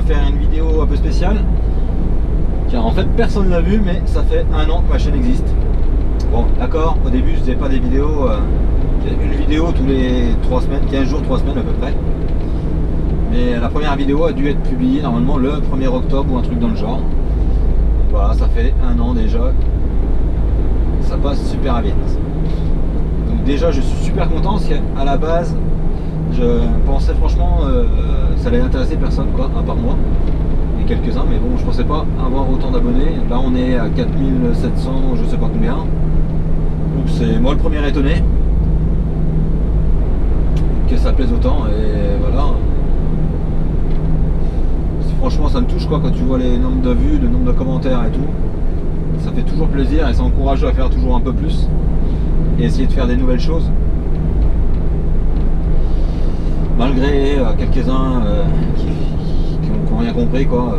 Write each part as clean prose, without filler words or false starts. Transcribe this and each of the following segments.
faire une vidéo un peu spéciale. Car en fait personne ne l'a vu, mais ça fait 1 an que ma chaîne existe. Bon d'accord, au début je faisais pas des vidéos, une vidéo tous les 3 semaines, 15 jours, 3 semaines à peu près. Mais la première vidéo a dû être publiée normalement le 1er octobre ou un truc dans le genre. Voilà, ça fait 1 an déjà. Ça passe super vite. Donc déjà je suis super content parce qu'à la base je pensais franchement ça allait intéresser personne quoi, à part moi et quelques-uns, mais bon je pensais pas avoir autant d'abonnés. Là on est à 4700 je sais pas combien. Donc c'est moi le premier étonné que ça plaise autant et voilà. Franchement ça me touche quoi quand tu vois les nombres de vues, le nombre de commentaires et tout. Ça fait toujours plaisir et ça encourage à faire toujours un peu plus et essayer de faire des nouvelles choses. Malgré quelques-uns qui n'ont rien compris quoi.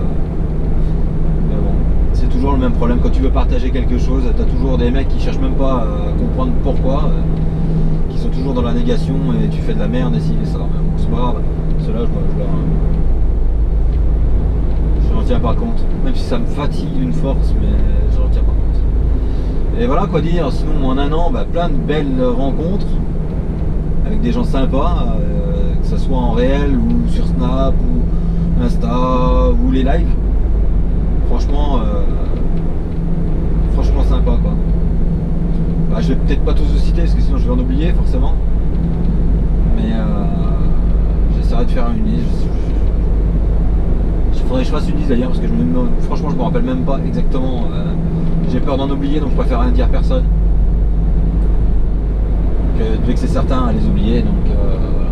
Mais bon, c'est toujours le même problème quand tu veux partager quelque chose, tu as toujours des mecs qui cherchent même pas à comprendre pourquoi, qui sont toujours dans la négation et tu fais de la merde et ci et ça. Mais bon, c'est pas grave, ceux-là je n'en tiens pas compte, même si ça me fatigue d'une force, mais je n'en tiens pas compte. Et voilà quoi dire, sinon en 1 an, plein de belles rencontres avec des gens sympas, que ce soit en réel ou sur Snap ou Insta ou les lives. Franchement, franchement sympa quoi. Je vais peut-être pas tous vous citer parce que sinon je vais en oublier forcément. Mais j'essaierai de faire une liste. Il faudrait que je fasse une liste d'ailleurs parce que franchement je me rappelle même pas exactement. J'ai peur d'en oublier donc je préfère rien dire à personne. De vexer certains à les oublier donc voilà.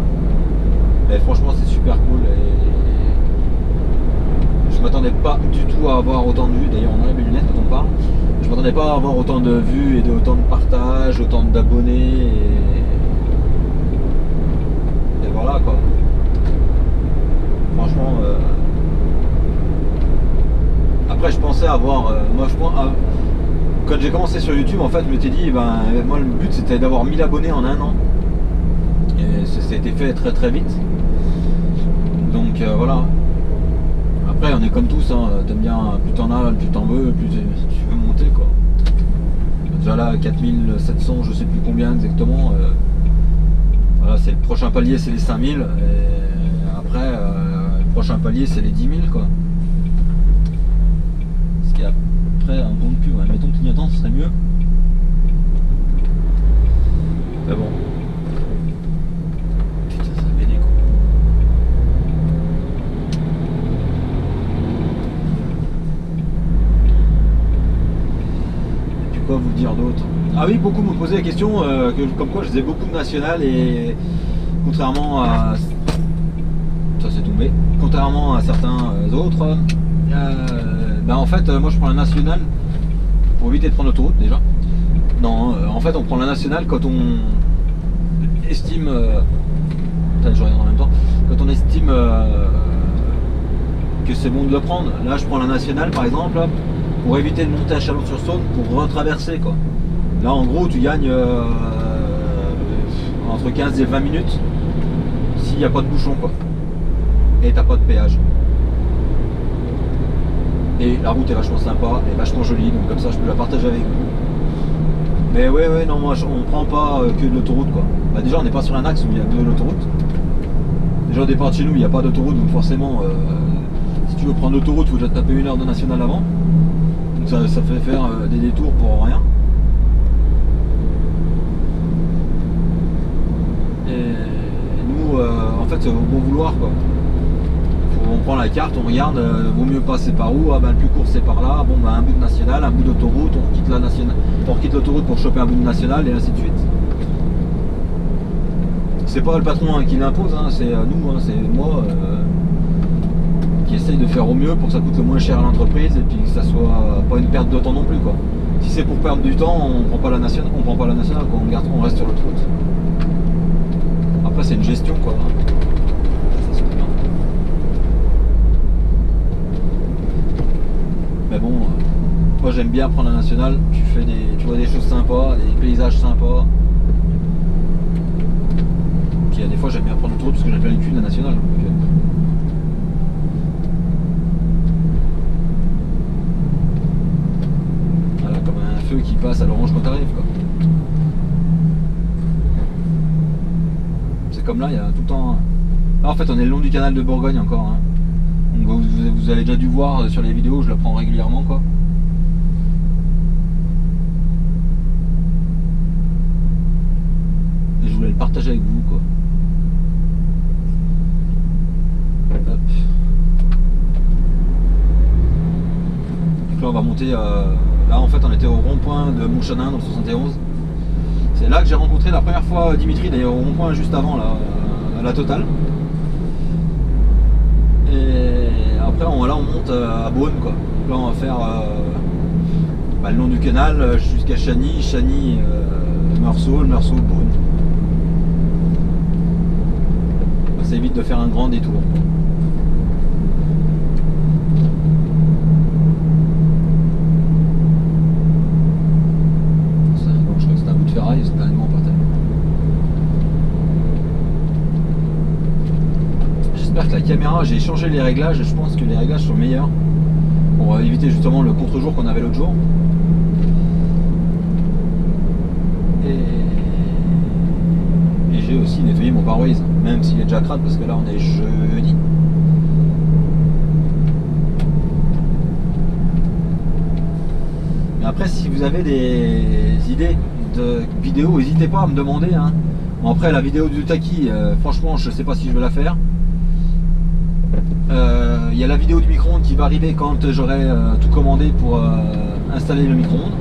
Mais franchement c'est super cool et je m'attendais pas du tout à avoir autant de vues. D'ailleurs on enlève les lunettes quand on parle. Je m'attendais pas à avoir autant de vues et autant de partages, autant d'abonnés et voilà quoi. Franchement après je pensais avoir moi je pense quand j'ai commencé sur YouTube en fait je m'étais dit moi le but c'était d'avoir 1000 abonnés en 1 an et ça a été fait très très vite donc voilà. Après on est comme tous hein, t'aimes bien, plus t'en as plus t'en veux, plus tu veux monter quoi. Déjà là 4700 je sais plus combien exactement, voilà, c'est le prochain palier, c'est les 5000 et après le prochain palier c'est les 10 000 quoi. Ce qui est après un bon de cul, ouais. Mettons clignotant ce serait mieux. Mais bon. Putain ça a béné quoi. Et puis quoi vous dire d'autre? Ah oui, beaucoup me posaient la question comme quoi je faisais beaucoup de national et contrairement à... Ça s'est tombé. Contrairement à certains autres, en fait moi je prends la nationale pour éviter de prendre l'autoroute déjà. Non, en fait on prend la nationale quand on estime... je regarde en même temps. Quand on estime que c'est bon de le prendre. Là je prends la nationale par exemple pour éviter de monter à Chalon-sur-Saône pour retraverser quoi. Là en gros tu gagnes entre 15 et 20 minutes s'il n'y a pas de bouchon quoi. Et t'as pas de péage. Et la route est vachement sympa et vachement jolie, donc comme ça je peux la partager avec vous. Mais ouais non moi on prend pas que de l'autoroute quoi. Déjà on n'est pas sur un axe où il y a de l'autoroute. Déjà au départ de chez nous il n'y a pas d'autoroute, donc forcément si tu veux prendre l'autoroute il faut déjà te taper 1 heure de nationale avant. Donc ça fait faire des détours pour rien. Et nous en fait c'est au bon vouloir quoi. On prend la carte, on regarde, vaut mieux passer par où, le plus court c'est par là, un bout de national, un bout d'autoroute, on quitte la nationale, on quitte l'autoroute pour choper un bout de national et ainsi de suite. C'est pas le patron qui l'impose, c'est nous, c'est moi qui essaye de faire au mieux pour que ça coûte le moins cher à l'entreprise et puis que ça soit pas une perte de temps non plus quoi. Si c'est pour perdre du temps, on prend pas la nationale, quoi, on reste sur l'autoroute. Après c'est une gestion quoi. Mais bon, moi j'aime bien prendre la nationale, tu vois des choses sympas, des paysages sympas. Puis il y a des fois j'aime bien prendre l'autoroute parce que j'aime bien le cul de la nationale. Donc, comme là, il y a tout le temps. Là, en fait, on est le long du canal de Bourgogne encore. Hein. Donc, vous avez déjà dû voir sur les vidéos, je la prends régulièrement, quoi. Et je voulais le partager avec vous, quoi. Hop. Donc là, on va monter. Là, en fait, on était au rond-point de Montchanin dans le 71. C'est là que j'ai rencontré la première fois Dimitri, d'ailleurs, au rond-point juste avant, là, à la Totale. Et après, là, on monte à Beaune, quoi. Donc là, on va faire le long du canal jusqu'à Chagny, Meursault, Beaune. Ça évite de faire un grand détour. Donc, je crois que c'est un bout de ferraille, c'est pas un grand partage. J'espère que la caméra, j'ai changé les réglages et je pense que les réglages sont meilleurs pour éviter justement le contre-jour qu'on avait l'autre jour. Et j'ai aussi nettoyé mon pare-brise, même s'il est déjà crade parce que là on est jeudi. Mais après, si vous avez des idées de vidéos, n'hésitez pas à me demander. Hein. Bon, après, la vidéo du Taki, franchement, je sais pas si je vais la faire. Il y a la vidéo du micro-ondes qui va arriver quand j'aurai tout commandé pour installer le micro-ondes.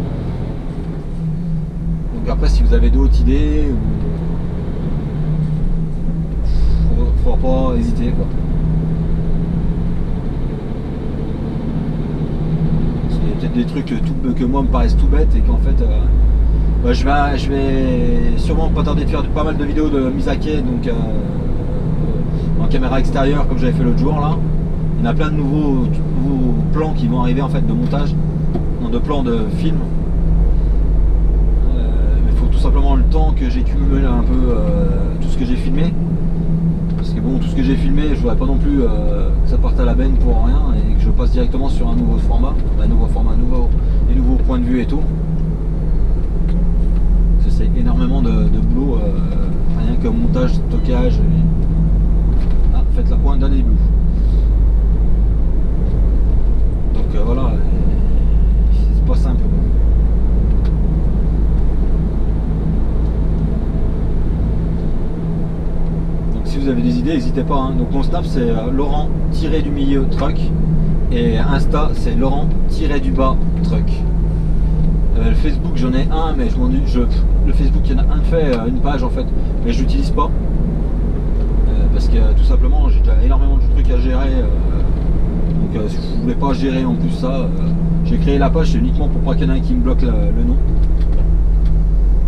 Donc après, si vous avez d'autres idées, faut pas hésiter, quoi. Parce qu'il y a peut-être des trucs que moi me paraissent tout bêtes et qu'en fait je vais sûrement pas tarder de faire pas mal de vidéos de mise à quai, donc en caméra extérieure comme j'avais fait l'autre jour là. Il y en a plein de nouveaux plans qui vont arriver en fait de montage, de plans de film. Il faut tout simplement le temps que j'ai cumulé un peu tout ce que j'ai filmé. Parce que bon, tout ce que j'ai filmé, je voudrais pas non plus que ça parte à la benne pour rien et que je passe directement sur un nouveau format, des nouveaux points de vue et tout. Parce que c'est énormément de boulot, rien que montage, stockage. Ah, faites la pointe d'un début. Donc voilà, c'est pas simple. Si vous avez des idées, n'hésitez pas. Hein. Donc mon snap c'est Laurent-du-milieu truck et Insta c'est Laurent-du-bas truck. Le Facebook j'en ai un, mais le Facebook il y en a un fait, une page en fait, mais je l'utilise pas parce que tout simplement j'ai déjà énormément de trucs à gérer. Donc si vous voulez pas gérer en plus ça, j'ai créé la page, c'est uniquement pour pas qu'il y en ait un qui me bloque le nom.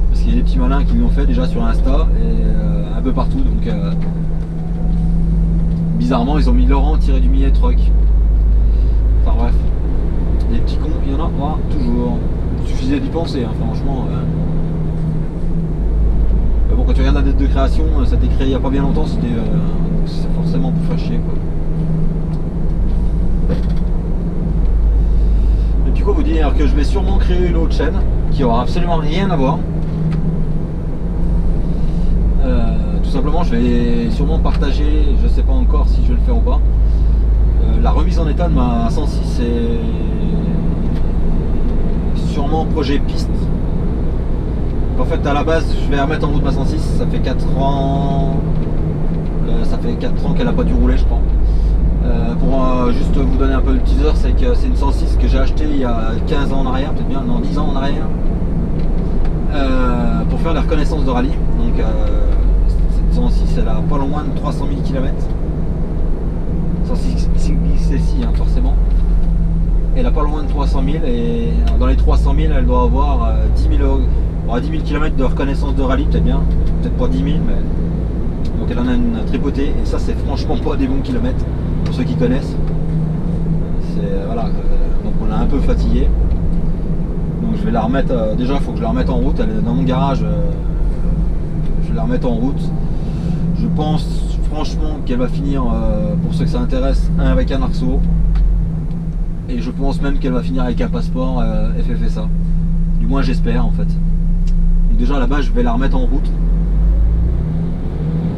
Parce qu'il y a des petits malins qui l'ont fait déjà sur Insta et un peu partout, donc bizarrement ils ont mis Laurent-du-milieu truck. Enfin bref, des petits cons, il y en a pas toujours. Il suffisait d'y penser, hein, franchement. Mais bon, quand tu regardes la date de création, ça a été créé il n'y a pas bien longtemps, c'est forcément pour faire chier, quoi. Et puis quoi vous dire que je vais sûrement créer une autre chaîne qui aura absolument rien à voir. Tout simplement, je vais sûrement partager, je sais pas encore si je vais le faire ou pas, la remise en état de ma 106 et sûrement projet piste. En fait, à la base, je vais remettre en route ma 106, ça fait 4 ans, qu'elle n'a pas dû rouler, je crois. Pour juste vous donner un peu le teaser, c'est que c'est une 106 que j'ai acheté il y a 15 ans en arrière, peut-être bien, non, 10 ans en arrière, pour faire la reconnaissance de rallye. Donc cette 106 elle a pas loin de 300 000 km. 106 XSI, hein, forcément. Elle a pas loin de 300 000 et dans les 300 000 elle doit avoir 10 000 km de reconnaissance de rallye, peut-être bien, peut-être pas 10 000, mais donc elle en a une tripotée et ça c'est franchement pas des bons kilomètres pour ceux qui connaissent. Voilà, donc on a un peu fatigué. Donc je vais la remettre, déjà il faut que je la remette en route, elle est dans mon garage, je vais la remettre en route. Je pense franchement qu'elle va finir, pour ceux que ça intéresse, avec un arceau. Et je pense même qu'elle va finir avec un passeport FFSA. Du moins j'espère en fait. Donc déjà à la base je vais la remettre en route.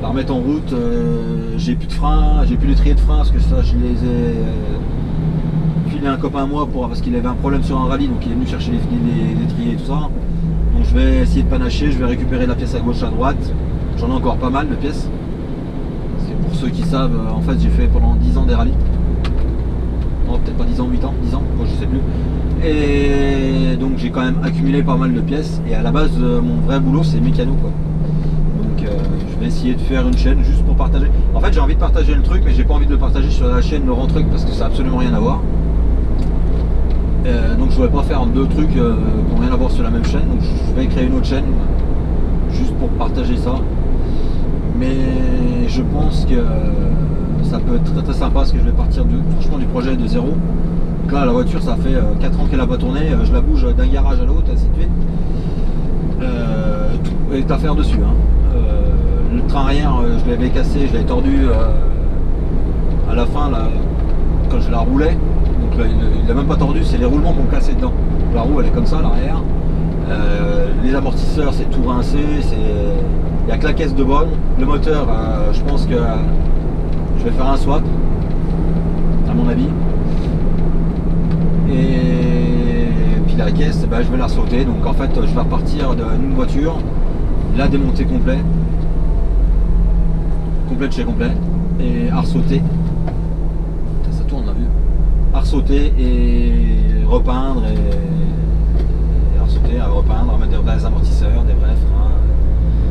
la remettre en route. J'ai plus de frein, j'ai plus d'étrier de frein parce que ça je les ai filé à un copain à moi parce qu'il avait un problème sur un rallye, donc il est venu chercher les étriers et tout ça. Donc je vais essayer de panacher, je vais récupérer la pièce à gauche à droite. J'en ai encore pas mal de pièces. Parce que pour ceux qui savent, en fait j'ai fait pendant 10 ans des rallyes. Non, peut-être pas 10 ans, 8 ans, 10 ans, moi je sais plus. Et donc j'ai quand même accumulé pas mal de pièces. Et à la base, mon vrai boulot c'est mécano quoi. Donc je vais essayer de faire une chaîne juste pour partager. En fait j'ai envie de partager le truc, mais j'ai pas envie de le partager sur la chaîne Laurent Truc parce que ça n'a absolument rien à voir. Donc je ne voudrais pas faire deux trucs qui n'ont rien à voir sur la même chaîne. Donc je vais créer une autre chaîne juste pour partager ça. Mais je pense que ça peut être très très sympa parce que je vais partir franchement du projet de zéro. Donc là la voiture ça fait 4 ans qu'elle n'a pas tourné, je la bouge d'un garage à l'autre, ainsi de suite. Tout est à faire dessus. Hein. Le train arrière je l'avais cassé, je l'avais tordu à la fin là, quand je la roulais. Donc là, il n'a même pas tordu, c'est les roulements qui ont cassé dedans. La roue elle est comme ça, l'arrière. Les amortisseurs c'est tout rincé, il n'y a que la caisse de bonne. Le moteur, je pense que je vais faire un swap, à mon avis. Et puis la caisse, je vais la sauter. Donc en fait, je vais repartir d'une voiture, la démonter complet de chez complet, et à ressauter. Ça tourne, on a vu. À ressauter et repeindre et à ressauter, à repeindre, à mettre des amortisseurs, des vrais freins,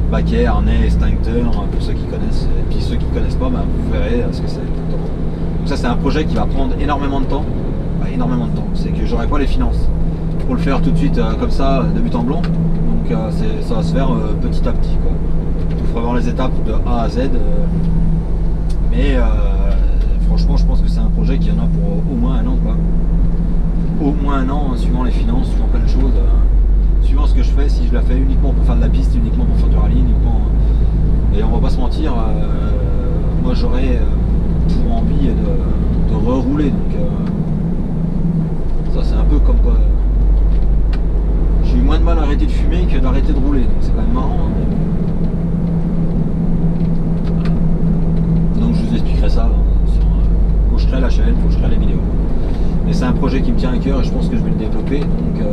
baquet, harnais, extincteur, pour ceux qui connaissent. Et puis ceux qui ne connaissent pas, vous verrez ce que c'est. Donc ça c'est un projet qui va prendre énormément de temps. Énormément de temps. C'est que j'aurai pas les finances pour le faire tout de suite comme ça de but en blanc. Donc ça va se faire petit à petit quoi. Il faudra voir les étapes de A à Z. Mais franchement je pense que c'est un projet qui en a pour au moins un an quoi. Au moins un an, suivant les finances, suivant plein de choses. Suivant ce que je fais, si je la fais uniquement pour faire de la piste, uniquement pour faire du rallye, uniquement. Et on va pas se mentir, moi j'aurais pour envie de rerouler. Donc ça c'est un peu comme quoi j'ai eu moins de mal à arrêter de fumer que d'arrêter de rouler, donc c'est quand même marrant. Voilà. Donc je vous expliquerai ça quand je crée la chaîne, quand je crée les vidéos. Mais c'est un projet qui me tient à cœur et je pense que je vais le développer, donc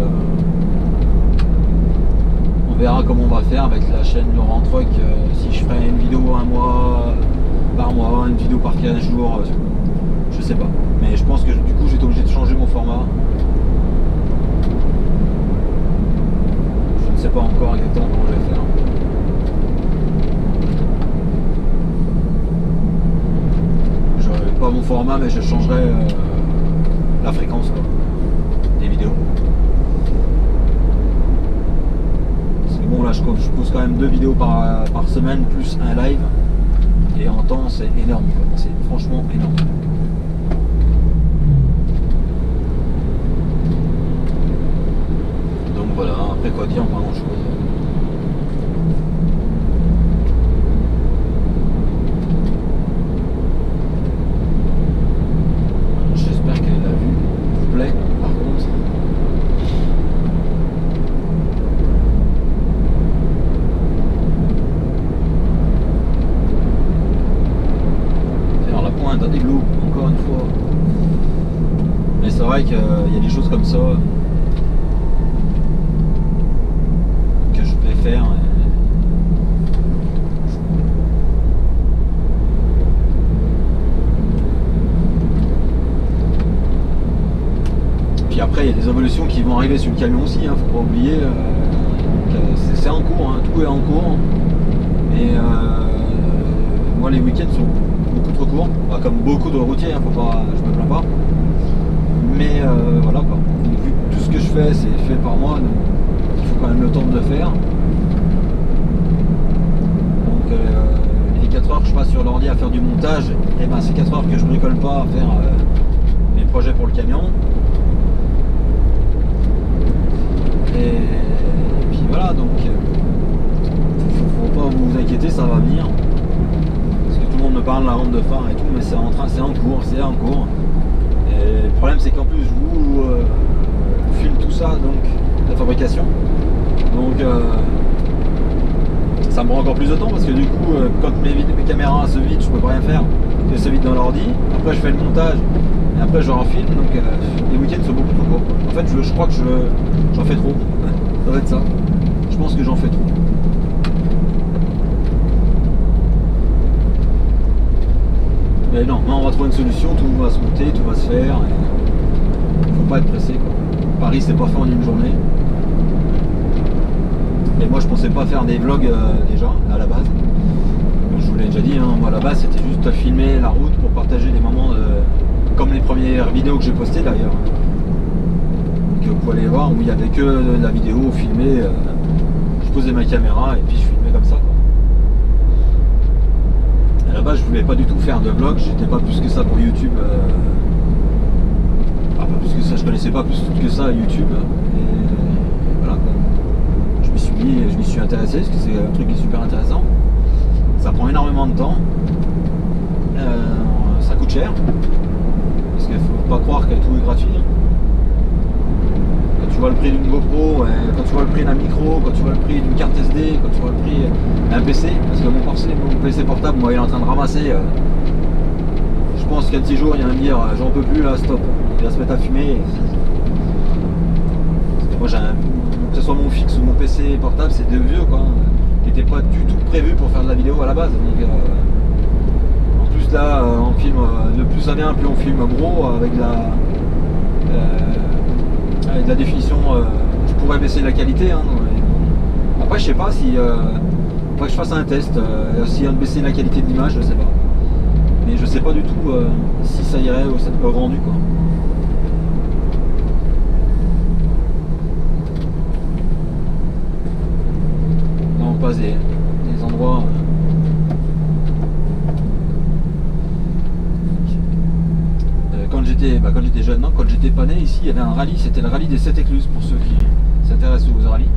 on verra comment on va faire avec la chaîne Laurent Truc, si je ferai une vidéo un mois par mois, une vidéo par 15 jours, je sais pas. Mais je pense que du coup j'étais obligé de changer mon format. Je ne sais pas encore exactement comment je vais faire. Je pas mon format, mais je changerai la fréquence quoi, des vidéos. Parce que bon là je pose quand même 2 vidéos par semaine plus un live. Et en temps c'est énorme quoi. C'est franchement énorme. Voilà, après quoi dire, pas grand chose. J'espère que la vue vous plaît par contre. C'est alors la pointe à des loups, encore une fois. Mais c'est vrai qu'il y a des choses comme ça. Faire. Puis après il y a des évolutions qui vont arriver sur le camion aussi, hein, faut pas oublier. C'est en cours, hein, tout est en cours. Et moi les week-ends sont beaucoup trop courts, comme beaucoup de routiers, hein, faut pas, je me plains pas. Mais voilà quoi. Donc, vu que tout ce que je fais c'est fait par moi, donc il faut quand même le temps de le faire. Les 4 heures que je passe sur l'ordi à faire du montage, et ben c'est 4 heures que je bricole pas à faire mes projets pour le camion. Et puis voilà, donc faut pas vous inquiéter, ça va venir. Parce que tout le monde me parle de la rampe de phare et tout, mais c'est en cours, c'est en cours. Et le problème c'est qu'en plus je vous filme tout ça, donc la fabrication. Donc ça me prend encore plus de temps parce que du coup, quand mes caméras se vident, je peux pas rien faire. Elles se vident dans l'ordi. Après, je fais le montage et après, je refilme. Donc, les week-ends sont beaucoup trop courts. En fait, je crois que j'en fais trop. Ouais, ça va être ça. Je pense que j'en fais trop. Mais non, on va trouver une solution. Tout va se monter, tout va se faire. Il faut pas être pressé, quoi. Paris, c'est pas fait en une journée. Et moi je pensais pas faire des vlogs déjà à la base. Je vous l'ai déjà dit, hein, moi à la base c'était juste filmer la route pour partager des moments comme les premières vidéos que j'ai postées d'ailleurs. Que vous pouvez aller voir où il n'y avait que de la vidéo filmée. Je posais ma caméra et puis je filmais comme ça, quoi. À la base je voulais pas du tout faire de vlog, j'étais pas plus que ça pour YouTube. Pas plus que ça, je connaissais pas plus que ça YouTube. Et voilà, quoi. Je m'y suis intéressé parce que c'est un truc qui est super intéressant. Ça prend énormément de temps. Ça coûte cher. Parce qu'il faut pas croire que tout est gratuit. Quand tu vois le prix d'une GoPro, quand tu vois le prix d'un micro, quand tu vois le prix d'une carte SD, quand tu vois le prix d'un PC, parce que mon PC portable, moi il est en train de ramasser. Je pense qu'un petit jour il va me dire j'en peux plus là, stop. Il va se mettre à fumer. Parce que moi j'ai que ce soit mon fixe ou mon PC portable, c'est deux vieux quoi, qui n'étaient pas du tout prévus pour faire de la vidéo à la base. Donc, en plus là, on filme, le plus ça vient, plus on filme gros avec la définition. Je pourrais baisser la qualité. Hein, après, je sais pas si faudrait que je fasse un test, si on baisser la qualité de l'image, je sais pas. Mais je sais pas du tout si ça irait au rendu quoi. Pas des endroits quand j'étais jeune, non, quand j'étais pas né ici il y avait un rallye, c'était le rallye des 7 écluses pour ceux qui s'intéressent aux rallyes.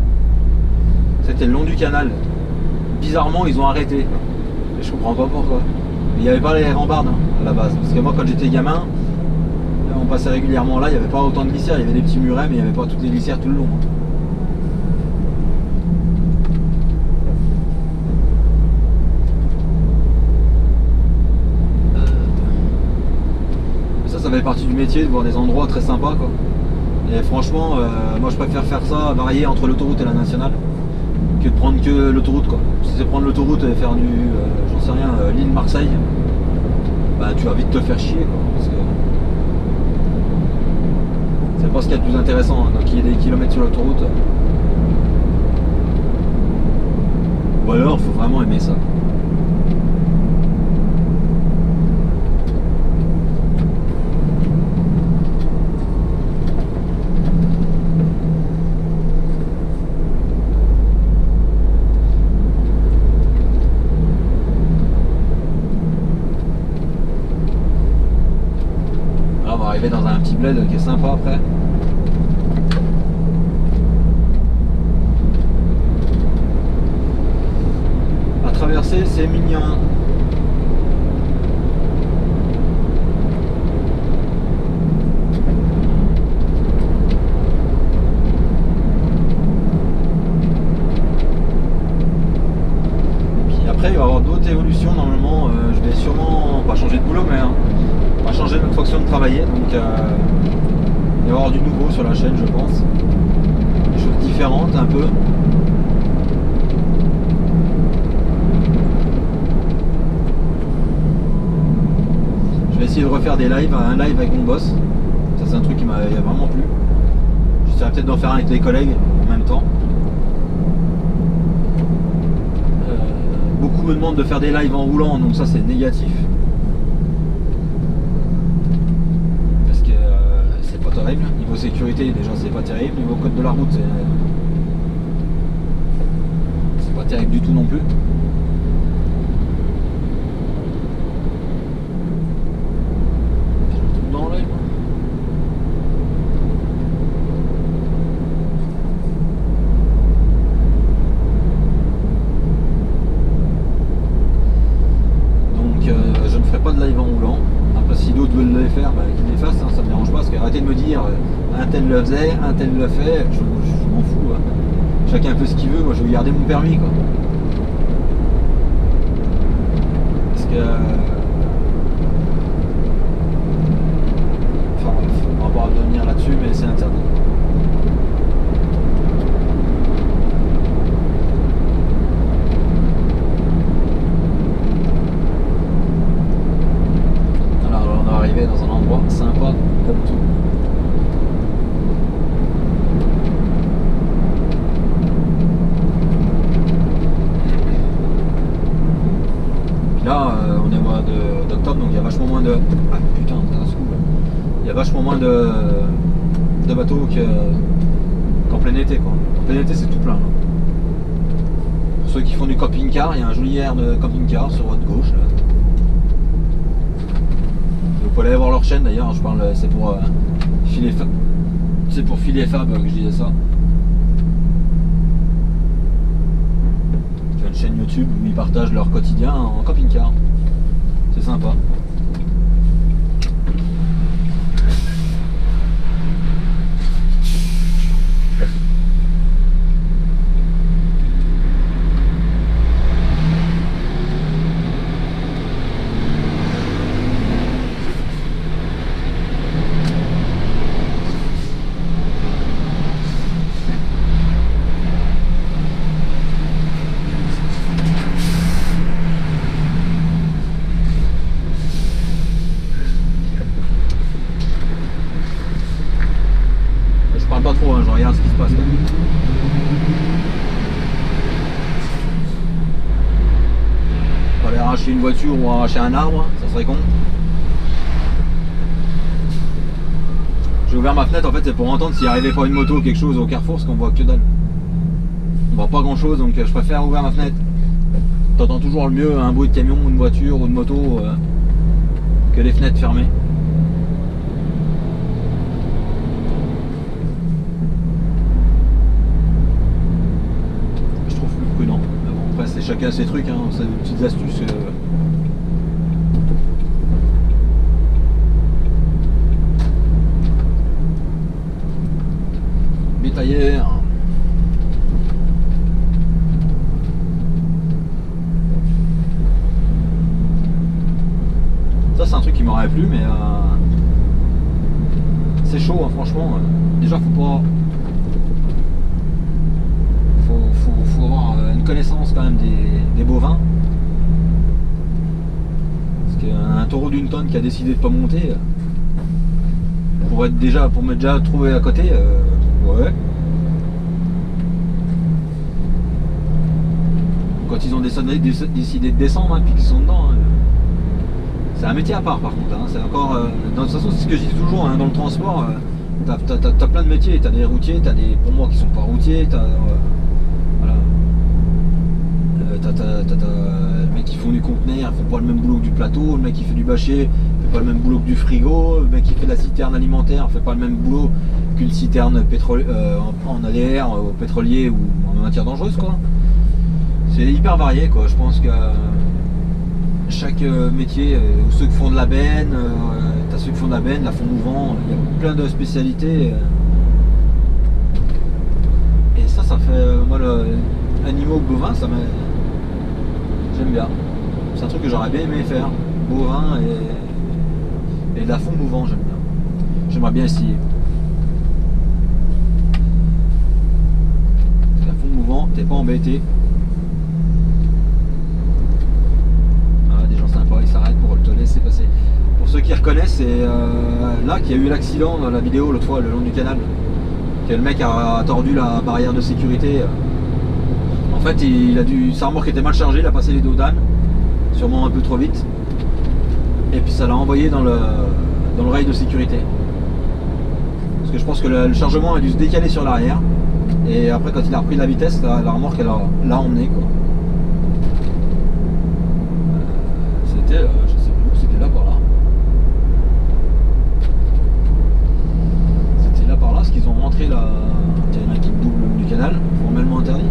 C'était le long du canal. Bizarrement ils ont arrêté et je comprends pas pourquoi. Il n'y avait pas les rambardes hein, à la base, parce que moi quand j'étais gamin on passait régulièrement là, il n'y avait pas autant de glissières, il y avait des petits murets mais il n'y avait pas toutes les glissières tout le long. Ça fait partie du métier de voir des endroits très sympas quoi. Et franchement moi je préfère faire ça varier entre l'autoroute et la nationale que de prendre que l'autoroute quoi. Si c'est prendre l'autoroute et faire du j'en sais rien, Lille-Marseille, bah tu vas vite te faire chier quoi, parce que c'est pas ce qu'il y a de plus intéressant hein, donc il y a des kilomètres sur l'autoroute. Ou alors il faut vraiment aimer ça. Dans un petit bled qui est sympa après. À traverser, c'est mignon. Et puis après, il va y avoir d'autres évolutions. Normalement, je vais sûrement pas changer de boulot, mais on va changer notre fonction de travailler, donc il va y avoir du nouveau sur la chaîne je pense. Des choses différentes un peu. Je vais essayer de refaire des lives, un live avec mon boss. Ça c'est un truc qui m'a vraiment plu. J'essaierai peut-être d'en faire un avec les collègues en même temps. Beaucoup me demandent de faire des lives en roulant, donc ça c'est négatif. Terrible. Niveau sécurité déjà c'est pas terrible, niveau code de la route c'est pas terrible du tout non plus. Je me trouve dans l'œil. Donc je ne ferai pas de live en roulant. Après si d'autres veulent les faire, bah, qu'ils les fassent, hein, ça me dérange pas, parce qu'arrêtez de me dire un tel le faisait, un tel le fait, je m'en fous. Hein. Chacun fait ce qu'il veut, moi je veux garder mon permis quoi. Enfin bref, on va pas revenir là-dessus, mais c'est interdit. Alors on est arrivé dans un endroit sympa comme tout. Là, on est au mois d'octobre, donc il y a vachement moins de... Ah putain, ça se coule. Il y a vachement moins de bateaux qu'en plein été, quoi. En plein été, c'est tout plein. Là. Pour ceux qui font du camping-car, il y a un joli air de camping-car sur votre gauche. Là. Vous pouvez aller voir leur chaîne d'ailleurs, je parle, c'est pour Filet Fab. C'est pour Filet Fab que je disais ça. Une chaîne YouTube où ils partagent leur quotidien en camping-car. C'est sympa. Pas trop, hein, je regarde ce qui se passe. On va aller arracher une voiture ou arracher un arbre, ça serait con. J'ai ouvert ma fenêtre, en fait c'est pour entendre s'il arrivait pas une moto ou quelque chose au carrefour, parce qu'on voit que dalle. On voit pas grand chose, donc je préfère ouvrir ma fenêtre. T'entends toujours le mieux un bruit de camion, une voiture ou de moto que les fenêtres fermées. C'est chacun ses trucs, hein, c'est des petites astuces. Bétaillère. Ça c'est un truc qui m'aurait plu, mais c'est chaud, hein, franchement. Déjà faut pas... Faut avoir une connaissance quand même des bovins. Parce qu'un taureau d'une tonne qui a décidé de pas monter, pour m'être déjà trouvé à côté, ouais. Quand ils ont décidé de descendre, hein, puis qu'ils sont dedans, hein, c'est un métier à part par contre. Hein, c'est encore, de toute façon, c'est ce que je dis toujours, hein, dans le transport, t'as plein de métiers. T'as des routiers, t'as des pour moi qui sont pas routiers, voilà. T'as le mec qui font du conteneur, ils font pas le même boulot que du plateau, le mec qui fait du bâcher fait pas le même boulot que du frigo, le mec qui fait de la citerne alimentaire fait pas le même boulot qu'une citerne en ADR, au pétrolier ou en matière dangereuse, quoi. C'est hyper varié, quoi. Je pense que chaque métier, ceux qui font de la benne, t'as ceux qui font de la benne, la fond mouvant, il y a plein de spécialités. Et ça fait moi animaux bovins, j'aime bien. C'est un truc que j'aurais bien aimé faire. Bovin et de la fond mouvant, j'aime bien. J'aimerais bien essayer. La fond mouvant, t'es pas embêté. Voilà, des gens sympas, ils s'arrêtent pour te laisser passer. Pour ceux qui reconnaissent, c'est là qu'il y a eu l'accident dans la vidéo l'autre fois, le long du canal. Que le mec a tordu la barrière de sécurité. En fait, sa remorque était mal chargée, il a passé les dos d'âne, sûrement un peu trop vite. Et puis ça l'a envoyé dans le rail de sécurité. Parce que je pense que le chargement a dû se décaler sur l'arrière. Et après, quand il a repris la vitesse, la remorque l'a emmené, quoi. C'était, je sais plus où, c'était là par là. C'était là par là, parce qu'ils ont rentré la... Il y en a qui double du canal, formellement interdit.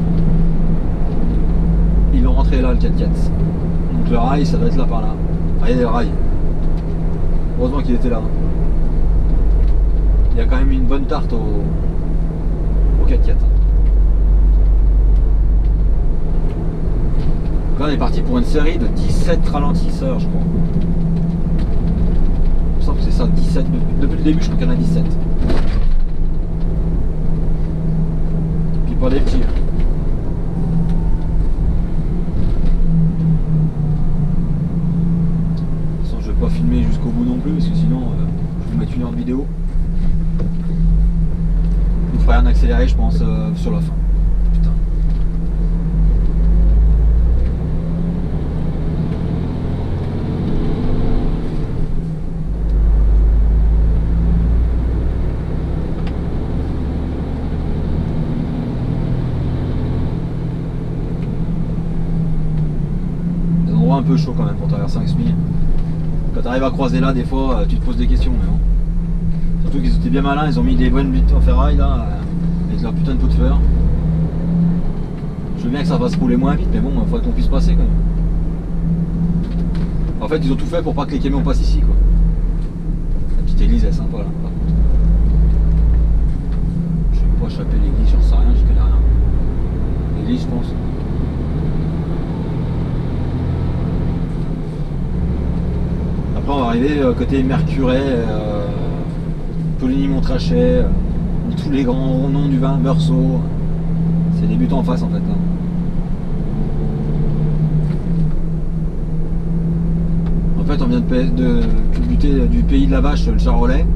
Ils l'ont rentré là, le 4x4. Donc le rail, ça doit être là par là. Regardez le rail. Heureusement qu'il était là. Il y a quand même une bonne tarte au 4x4. Là, on est parti pour une série de 17 ralentisseurs, je crois. Il me semble que c'est ça, 17. Depuis le début, je crois qu'il y en a 17. Puis pas des petits. De toute façon, je vais pas filmer jusqu'au bout non plus, parce que sinon, je vais vous mettre 1 heure de vidéo. Je vous ferai un accéléré, je pense, sur la fin. Putain. Des endroits un peu chauds quand même pour traverser un XMI. Quand tu arrives à croiser là, des fois, tu te poses des questions, mais bon. Surtout qu'ils étaient bien malins, ils ont mis des bonnes buttes en ferraille là, avec leur putain de pot de fer. Je veux bien que ça fasse rouler moins vite, mais bon, il faudrait qu'on puisse passer quand même. En fait, ils ont tout fait pour pas que les camions passent ici, quoi. La petite église, elle est sympa là. Par contre. Je vais pas choper l'église, j'en sais rien, je connais rien. L'église, je pense. Après, on va arriver côté Mercuret, Poligny-Montrachet, tous les grands noms du vin, Meursault. C'est des buts en face en fait. Là. En fait, on vient de buter du pays de la vache, le Charolais,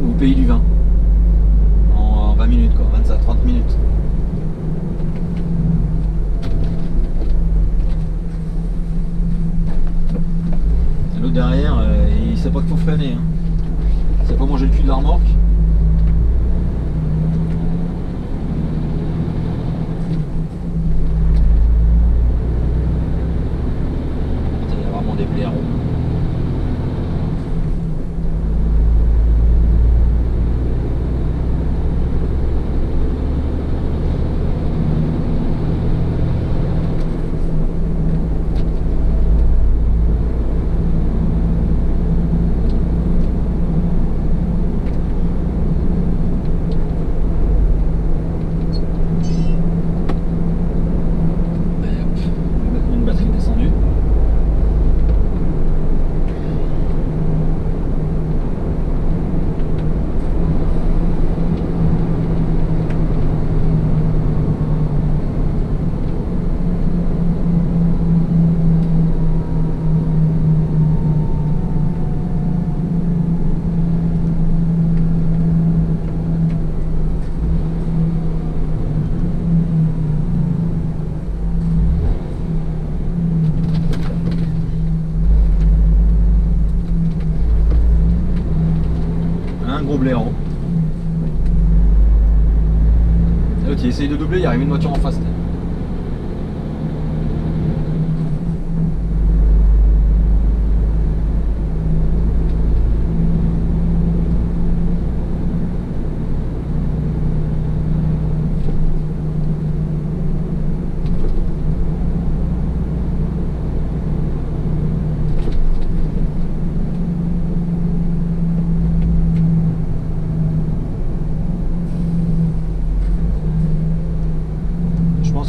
au pays du vin. En 20 minutes, quoi, 25-30 minutes. L'autre derrière, il sait pas qu'il faut freiner. Hein. Il sait pas manger le cul de la remorque. Il y a vraiment des blaireaux. Blaireau. L'autre il essaye de doubler, il arrive une voiture en face.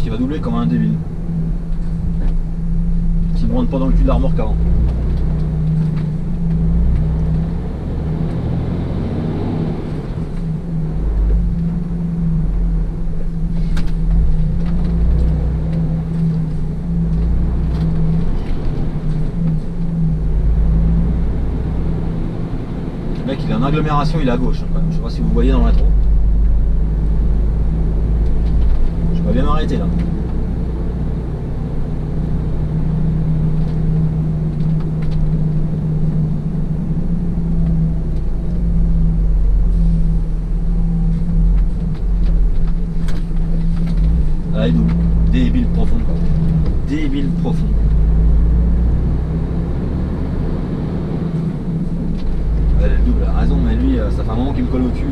Qui va doubler comme un débile. Qui ne rentre pas dans le cul de la remorque avant. Le mec il est en agglomération, il est à gauche. Hein, je sais pas si vous voyez dans l'intro. Je vais bien m'arrêter là. Là il double. Débile profond quoi. Débile profond. Ouais, le double a raison, mais lui ça fait un moment qu'il me colle au cul.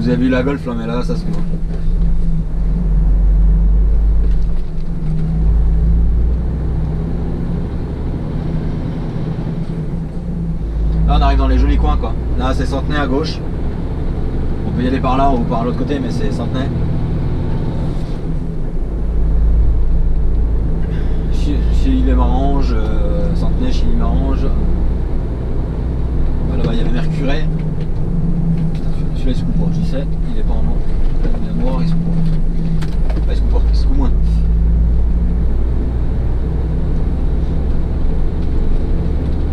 vous avez vu la Golf là, mais là ça se voit. Là on arrive dans les jolis coins quoi. Là c'est Centenay à gauche. On peut y aller par là ou par l'autre côté, mais c'est Centenay. Chilly-les-Maranges, Centenay, Chilly-les-Maranges. Là-bas il y avait Mercurey. Celui-là il se coupe pas, j'y sais, il est pas en nom. Il est mort, il se coupe pas. Enfin, il se coupe pas, il se coupe moins.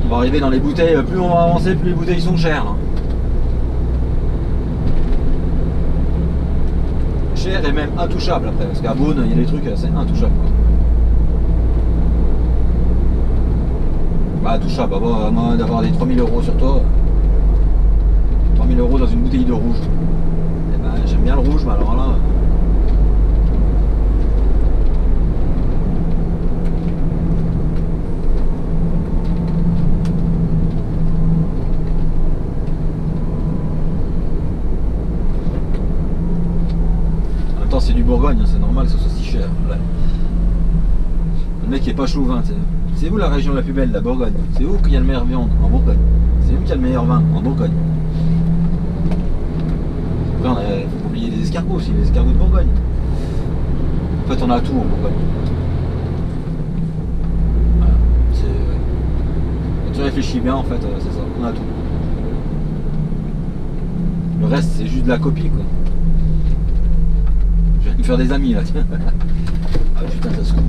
On va arriver dans les bouteilles, plus on va avancer, plus les bouteilles sont chères. Hein. Chères et même intouchables après, parce qu'à Beaune, il y a des trucs, c'est intouchable. Quoi. Bah, intouchable, à moins d'avoir des 3000 € sur toi. 3000 € dans une bouteille de rouge. Et ben, j'aime bien le rouge, mais alors là. En même temps, c'est du Bourgogne, hein, c'est normal que ce soit si cher. Ouais. Le mec est pas chauvin, c'est où la région la plus belle, la Bourgogne? C'est où qu'il y a le meilleur viande? En Bourgogne. C'est où qu'il y a le meilleur vin? En Bourgogne. Après, faut oublier les escargots aussi, les escargots de Bourgogne. En fait, on a tout en Bourgogne. Voilà. Quand tu réfléchis bien, en fait, c'est ça, on a tout. Le reste, c'est juste de la copie, quoi. Je vais me faire des amis, là, tiens. Ah putain, ça se coupe.